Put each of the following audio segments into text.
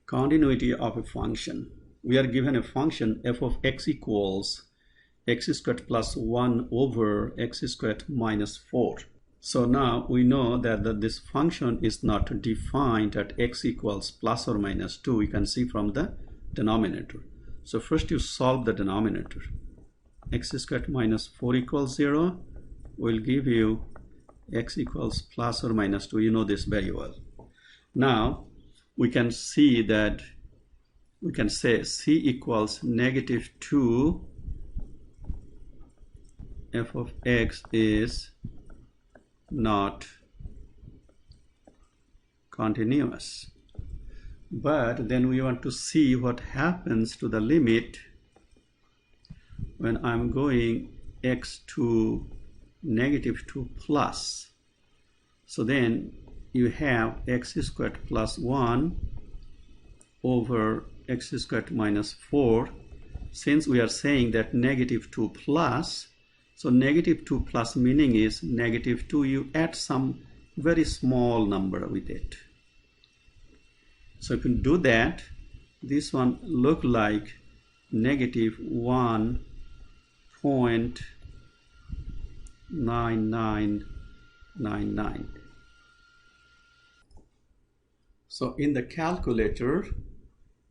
Continuity of a function. We are given a function f of x equals x squared plus 1 over x squared minus 4. So now we know that this function is not defined at x equals plus or minus 2. You can see from the denominator. So first you solve the denominator. X squared minus 4 equals 0 will give you x equals plus or minus 2. You know this very well. Now we can see that we can say c equals negative 2 f of x is not continuous. But then we want to see what happens to the limit when I'm going x to negative 2 plus. So then you have x squared plus 1 over x squared minus 4. Since we are saying that negative 2 plus, so negative 2 plus meaning is negative 2, you add some very small number with it. So if you do that, this one look like negative 1.9999. So in the calculator,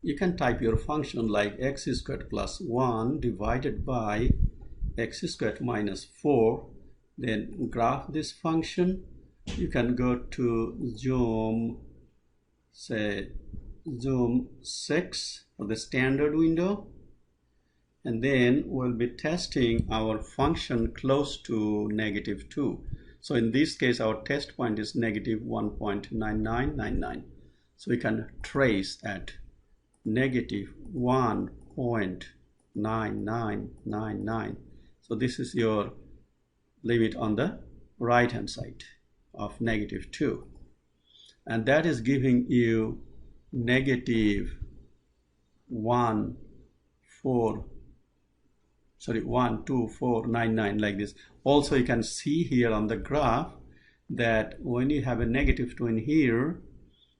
you can type your function like x squared plus 1 divided by x squared minus 4. Then graph this function. You can go to zoom 6 for the standard window. And then we'll be testing our function close to negative 2. So in this case, our test point is negative 1.9999. So we can trace at negative 1.9999. So this is your limit on the right hand side of negative 2. And that is giving you negative 12499 like this. Also you can see here on the graph that when you have a negative 2 in here,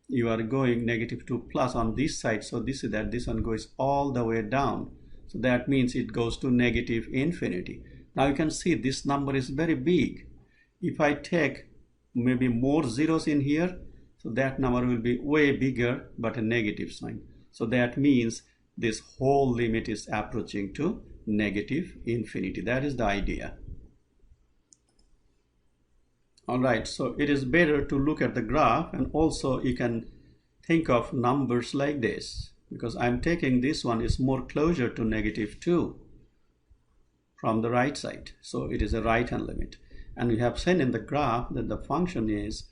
you are going negative 2 plus on this side. So this is that this one goes all the way down. So that means it goes to negative infinity. Now you can see this number is very big. If I take maybe more zeros in here, so that number will be way bigger, but a negative sign. So that means this whole limit is approaching to negative infinity. That is the idea. Alright, so it is better to look at the graph, and also you can think of numbers like this, because I'm taking this one is more closer to negative 2 from the right side. So it is a right hand limit. And we have seen in the graph that the function is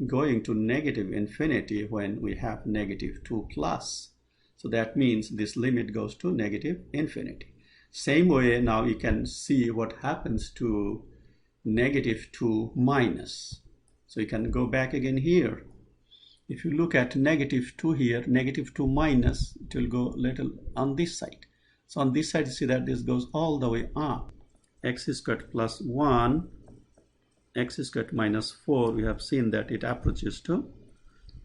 going to negative infinity when we have negative 2 plus. So that means this limit goes to negative infinity. Same way now you can see what happens to negative 2 minus. So you can go back again here. If you look at negative 2 here, negative 2 minus, it will go little on this side. So on this side you see that this goes all the way up. X squared plus 1, x squared minus 4, we have seen that it approaches to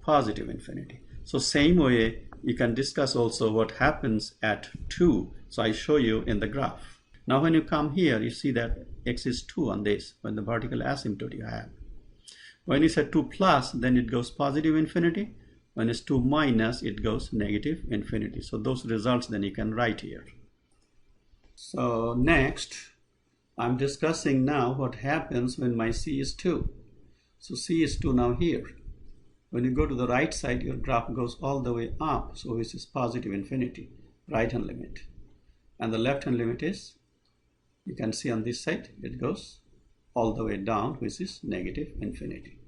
positive infinity. So same way you can discuss also what happens at 2. So I show you in the graph. Now when you come here, you see that x is 2 on this, when the vertical asymptote you have. When it's at 2 plus, then it goes positive infinity. When it's 2 minus, it goes negative infinity. So those results then you can write here. So next, I'm discussing now what happens when my c is 2. So c is 2 now here. When you go to the right side, your graph goes all the way up. So this is positive infinity, right hand limit. And the left hand limit is, you can see on this side, it goes all the way down, which is negative infinity.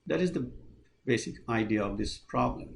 That is the basic idea of this problem.